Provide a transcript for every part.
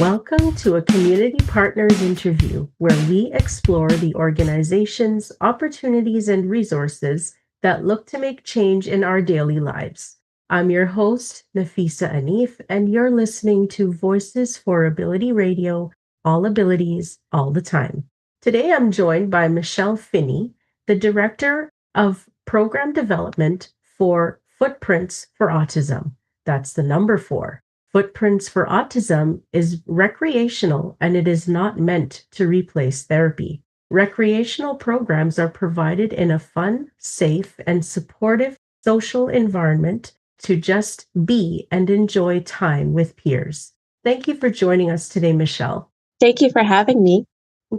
Welcome to a Community Partners interview where we explore the organizations, opportunities, and resources that look to make change in our daily lives. I'm your host, Nafisah Anif, and you're listening to Voices for Ability Radio, all abilities, all the time. Today I'm joined by Michele Finney, the Director of Program Development for Footprints for Autism. That's the number four. Footprints for Autism is recreational and it is not meant to replace therapy. Recreational programs are provided in a fun, safe, and supportive social environment to just be and enjoy time with peers. Thank you for joining us today, Michele. Thank you for having me.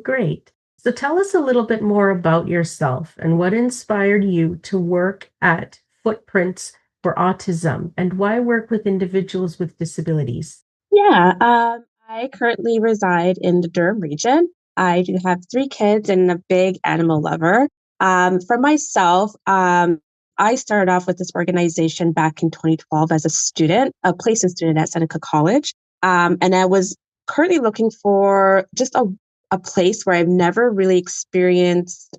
Great. So tell us a little bit more about yourself and what inspired you to work at Footprints for Autism and why work with individuals with disabilities. I currently reside in the Durham region. I do have three kids and a big animal lover. For myself, I started off with this organization back in 2012 as a student, a placement student at Seneca College. And I was currently looking for just a place where I've never really experienced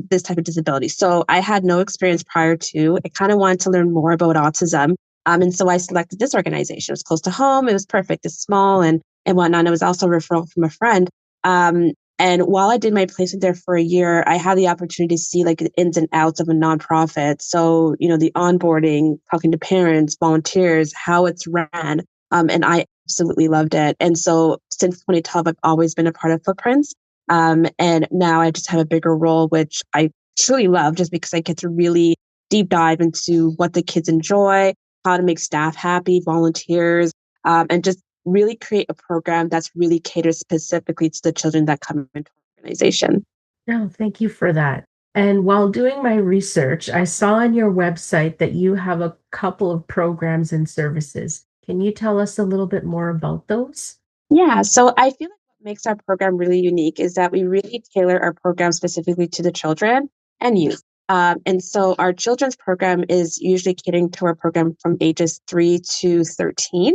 this type of disability. So I had no experience prior to. I kind of wanted to learn more about autism. And so I selected this organization. It was close to home. It was perfect. It's small and whatnot. It was also a referral from a friend. And while I did my placement there for a year, I had the opportunity to see like the ins and outs of a nonprofit. So, the onboarding, talking to parents, volunteers, how it's ran. And I absolutely loved it. And so since 2012, I've always been a part of Footprints. And now I just have a bigger role, which I truly love just because I get to really deep dive into what the kids enjoy, how to make staff happy, volunteers, and just really create a program that's really catered specifically to the children that come into our organization. No, thank you for that. And while doing my research, I saw on your website that you have a couple of programs and services. Can you tell us a little bit more about those? Yeah, so I feel like what makes our program really unique is that we really tailor our program specifically to the children and youth. And so our children's program is usually catering to our program from ages 3 to 13,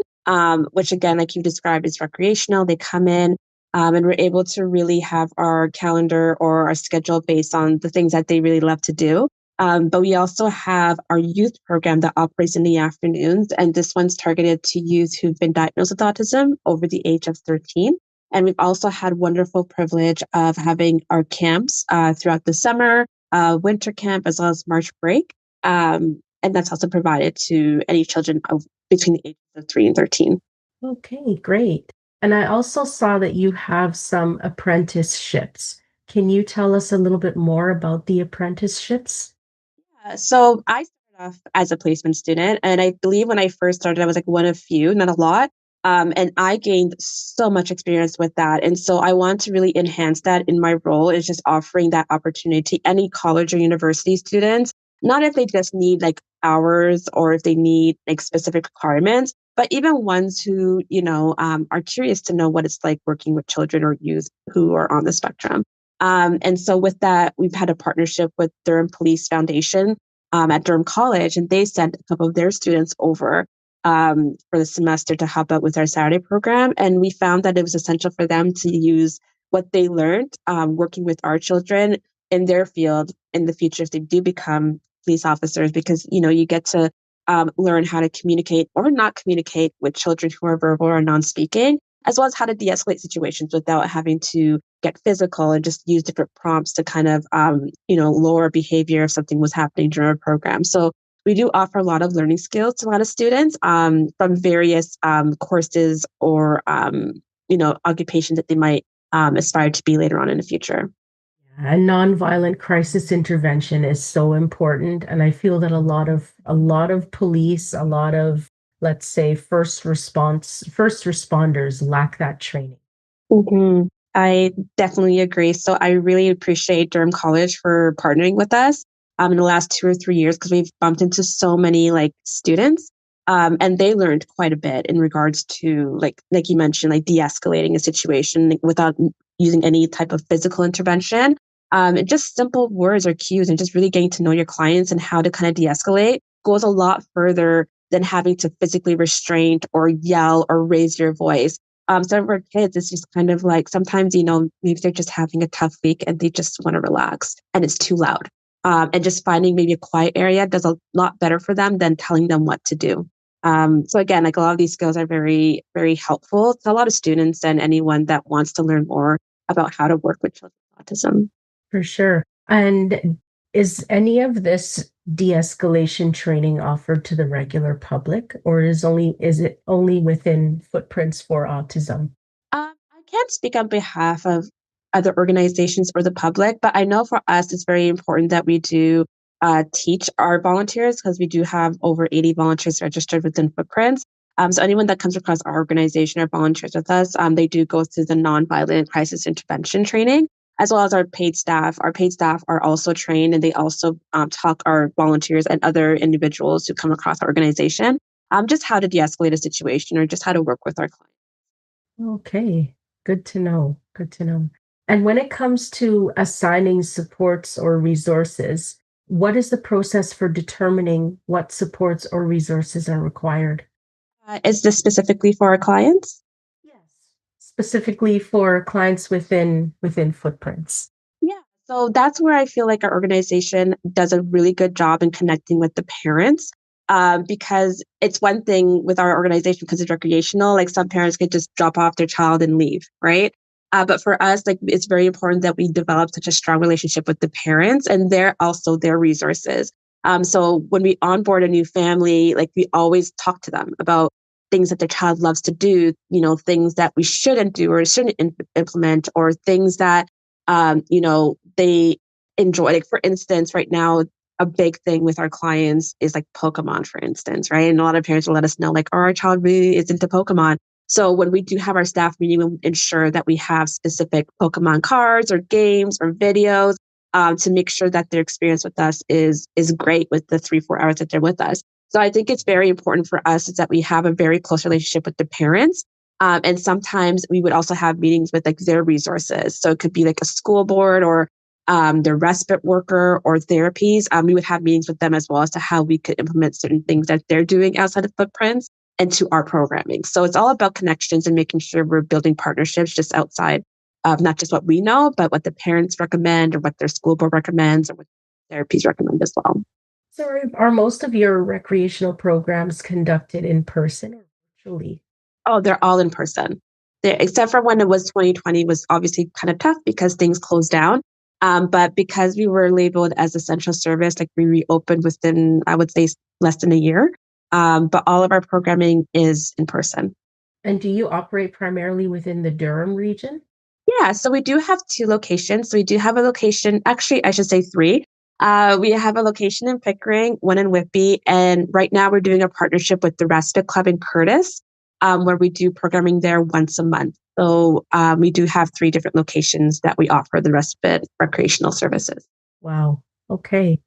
which again, like you described, is recreational. They come in and we're able to really have our calendar or our schedule based on the things that they really love to do. But we also have our youth program that operates in the afternoons, and this one's targeted to youth who've been diagnosed with autism over the age of 13. And we've also had wonderful privilege of having our camps throughout the summer, winter camp, as well as March break. And that's also provided to any children between the ages of 3 and 13. Okay, great. And I also saw that you have some apprenticeships. Can you tell us a little bit more about the apprenticeships? So I started off as a placement student, and I believe when I first started, I was like one of few, not a lot. And I gained so much experience with that. And so I want to really enhance that in my role is just offering that opportunity to any college or university students, not if they just need like hours or if they need like specific requirements, but even ones who, are curious to know what it's like working with children or youth who are on the spectrum. And so with that, we've had a partnership with Durham Police Foundation at Durham College, and they sent a couple of their students over for the semester to help out with our Saturday program. And we found that it was essential for them to use what they learned working with our children in their field in the future if they do become police officers, because, you get to learn how to communicate or not communicate with children who are verbal or non-speaking, as well as how to de-escalate situations without having to get physical and just use different prompts to kind of, lower behavior if something was happening during our program. So we do offer a lot of learning skills to a lot of students from various courses or, occupations that they might aspire to be later on in the future. And nonviolent crisis intervention is so important, and I feel that a lot of police, a lot of, let's say, first responders lack that training. hmm I definitely agree. So I really appreciate Durham College for partnering with us in the last 2 or 3 years because we've bumped into so many like students, and they learned quite a bit in regards to like you mentioned, like de-escalating a situation like, without using any type of physical intervention. And just simple words or cues, and just really getting to know your clients and how to kind of de-escalate goes a lot further than having to physically restrain or yell or raise your voice. Some of our kids, it's just kind of like sometimes, you know, maybe they're just having a tough week and they just want to relax and it's too loud. And just finding maybe a quiet area does a lot better for them than telling them what to do. So again, like a lot of these skills are very, very helpful to a lot of students and anyone that wants to learn more about how to work with children with autism. For sure. And is any of this de-escalation training offered to the regular public, or is it only within Footprints for Autism? I can't speak on behalf of other organizations or the public, but I know for us, it's very important that we do teach our volunteers because we do have over 80 volunteers registered within Footprints. So anyone that comes across our organization or volunteers with us, they do go through the nonviolent crisis intervention training, as well as our paid staff. Our paid staff are also trained and they also talk our volunteers and other individuals who come across our organization just how to de-escalate a situation or just how to work with our clients. Okay, good to know. Good to know. And when it comes to assigning supports or resources, what is the process for determining what supports or resources are required? Is this specifically for our clients? Yes. Specifically for clients within Footprints. Yeah. So that's where I feel like our organization does a really good job in connecting with the parents. Because it's one thing with our organization because it's recreational, like some parents could just drop off their child and leave, right? But for us, like it's very important that we develop such a strong relationship with the parents and they're also their resources. So when we onboard a new family, like we always talk to them about things that their child loves to do, you know, things that we shouldn't do or shouldn't implement, or things that they enjoy. Like for instance, right now, a big thing with our clients is like Pokemon, for instance, right? And a lot of parents will let us know, like, oh, our child really is into Pokemon. So when we do have our staff meeting, we ensure that we have specific Pokemon cards or games or videos to make sure that their experience with us is great with the 3 4 hours that they're with us. So I think it's very important for us is that we have a very close relationship with the parents and sometimes we would also have meetings with like their resources. So it could be like a school board or their respite worker or therapies. We would have meetings with them as well as to how we could implement certain things that they're doing outside of Footprints into our programming. So it's all about connections and making sure we're building partnerships just outside of not just what we know, but what the parents recommend or what their school board recommends or what therapies recommend as well. So are most of your recreational programs conducted in person or virtually? Oh, they're all in person. There, except for when it was 2020 was obviously kind of tough because things closed down. But because we were labeled as essential service, like we reopened within, I would say, less than a year. But all of our programming is in person. And do you operate primarily within the Durham region? Yeah, so we do have 2 locations. So we do have a location, actually, I should say 3. We have a location in Pickering, one in Whitby, and right now we're doing a partnership with the Respite Club in Curtis, where we do programming there once a month. So we do have 3 different locations that we offer the respite recreational services. Wow. Okay.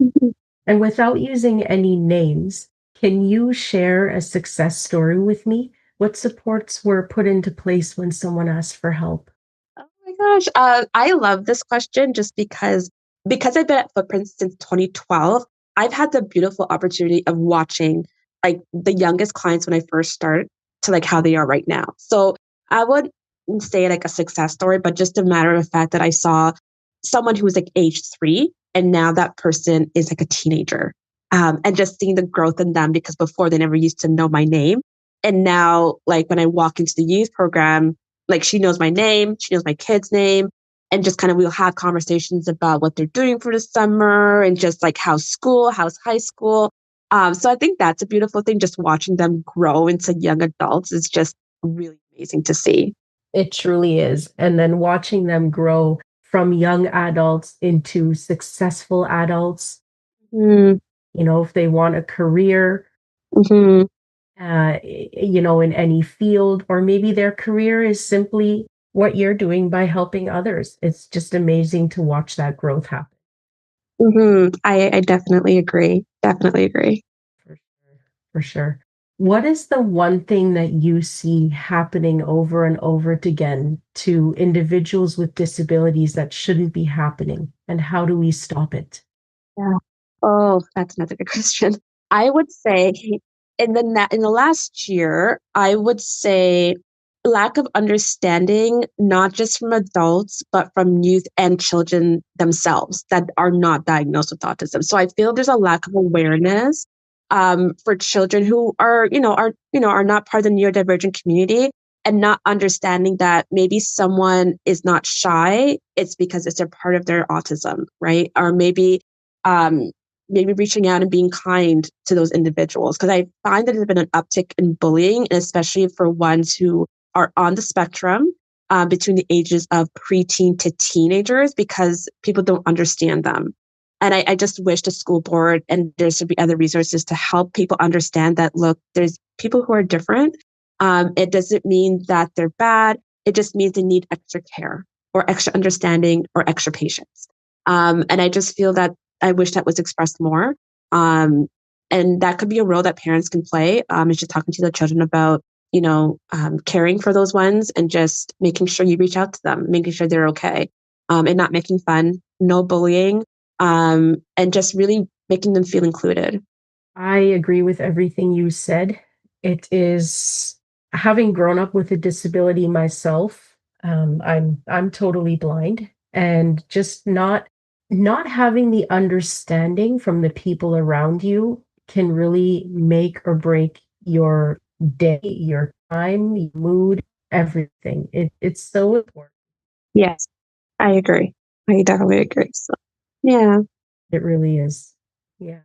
Mhm. And without using any names, can you share a success story with me? What supports were put into place when someone asked for help? Oh my gosh. I love this question just because I've been at Footprints since 2012, I've had the beautiful opportunity of watching like the youngest clients when I first started to like how they are right now. So I would say like a success story, but just a matter of fact that I saw someone who was like age 3 and now that person is like a teenager. And just seeing the growth in them because before they never used to know my name. And now, like when I walk into the youth program, like she knows my name, she knows my kid's name, and just kind of we'll have conversations about what they're doing for the summer and just like how's school, how's high school. So I think that's a beautiful thing. Just watching them grow into young adults is just really amazing to see. It truly is. And then watching them grow from young adults into successful adults, Mm-hmm. if they want a career, Mm-hmm. in any field, or maybe their career is simply what you're doing by helping others. It's just amazing to watch that growth happen. Mm-hmm. I definitely agree. Definitely agree. For sure. For sure. What is the one thing that you see happening over and over again to individuals with disabilities that shouldn't be happening? And how do we stop it? Yeah. Oh, that's another good question. I would say in the last year, I would say lack of understanding, not just from adults, but from youth and children themselves that are not diagnosed with autism. So I feel there's a lack of awareness for children who are not part of the neurodivergent community and not understanding that maybe someone is not shy, it's because it's a part of their autism, right? Or um, maybe reaching out and being kind to those individuals. Because I find that there's been an uptick in bullying, and especially for ones who are on the spectrum between the ages of preteen to teenagers, because people don't understand them. And I just wish the school board and there should be other resources to help people understand that, look, there's people who are different. It doesn't mean that they're bad. It just means they need extra care or extra understanding or extra patience. And I just feel that I wish that was expressed more. Um, and that could be a role that parents can play. Is just talking to the children about, caring for those ones and just making sure you reach out to them, making sure they're okay, and not making fun, no bullying, and just really making them feel included. I agree with everything you said. It is having grown up with a disability myself. I'm totally blind, and just not having the understanding from the people around you can really make or break your day, your time, your mood, everything. It's so important. Yes, I agree. I definitely agree. So, yeah. It really is. Yeah.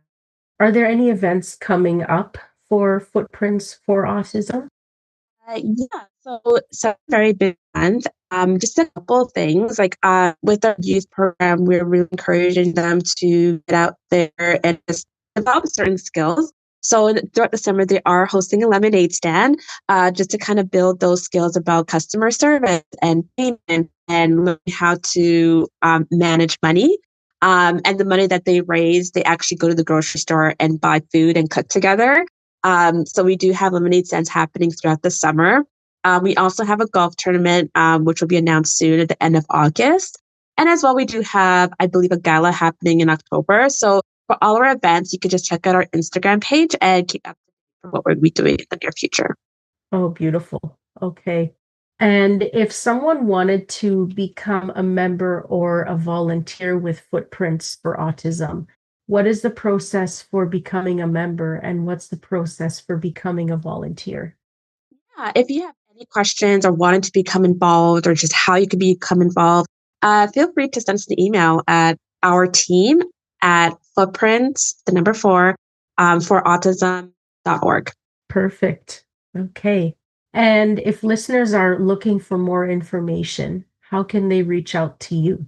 Are there any events coming up for Footprints for Autism? Yeah, so very big month. Just a couple of things. Like with our youth program, we're really encouraging them to get out there and just develop certain skills. So throughout the summer, they are hosting a lemonade stand, just to kind of build those skills about customer service and payment and learn how to manage money. And the money that they raise, they actually go to the grocery store and buy food and cook together. So we do have lemonade stands happening throughout the summer. We also have a golf tournament, which will be announced soon at the end of August. And as well, we do have, I believe, a gala happening in October. So for all our events, you can just check out our Instagram page and keep up to date for what we'll be doing in the near future. Oh, beautiful. Okay. And if someone wanted to become a member or a volunteer with Footprints for Autism, what is the process for becoming a member and what's the process for becoming a volunteer? If you have any questions or wanting to become involved or just how you can become involved, feel free to send us an email at our team at footprints, the number four, for autism.org. Perfect. Okay. And if listeners are looking for more information, how can they reach out to you?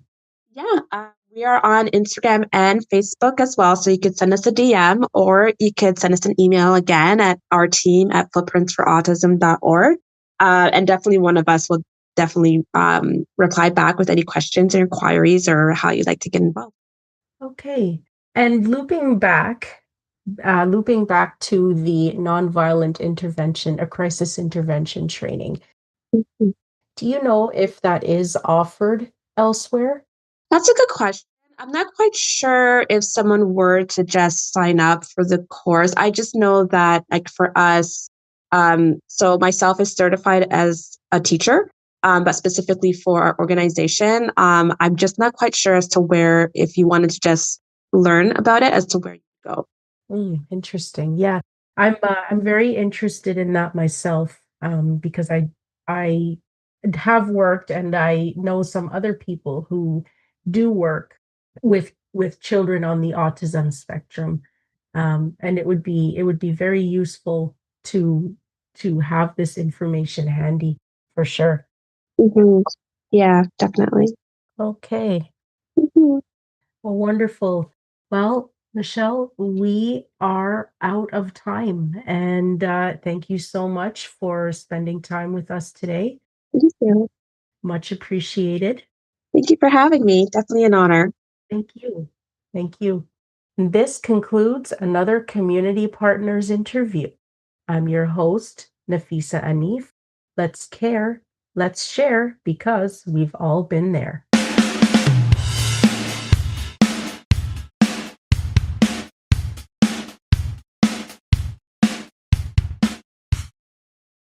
Yeah, we are on Instagram and Facebook as well. So you could send us a DM or you could send us an email again at our team at footprintsforautism.org. And definitely one of us will definitely reply back with any questions or inquiries or how you'd like to get involved. Okay. And looping back to the nonviolent intervention, a crisis intervention training. Mhm. Do you know if that is offered elsewhere? That's a good question. I'm not quite sure if someone were to just sign up for the course. I just know that, like for us, so myself is certified as a teacher, but specifically for our organization, I'm just not quite sure as to where, if you wanted to just learn about it, as to where you go. Interesting. Yeah, I'm very interested in that myself, because I have worked and I know some other people who do work with children on the autism spectrum, and it would be very useful to to have this information handy for sure. Hmm. Yeah, definitely. Okay. Mhm. Well, wonderful. Well, Michelle, we are out of time. And thank you so much for spending time with us today. Thank you. Much appreciated. Thank you for having me. Definitely an honor. Thank you. Thank you. This concludes another Community Partners interview. I'm your host, Nafisah Anif. Let's care, let's share, because we've all been there.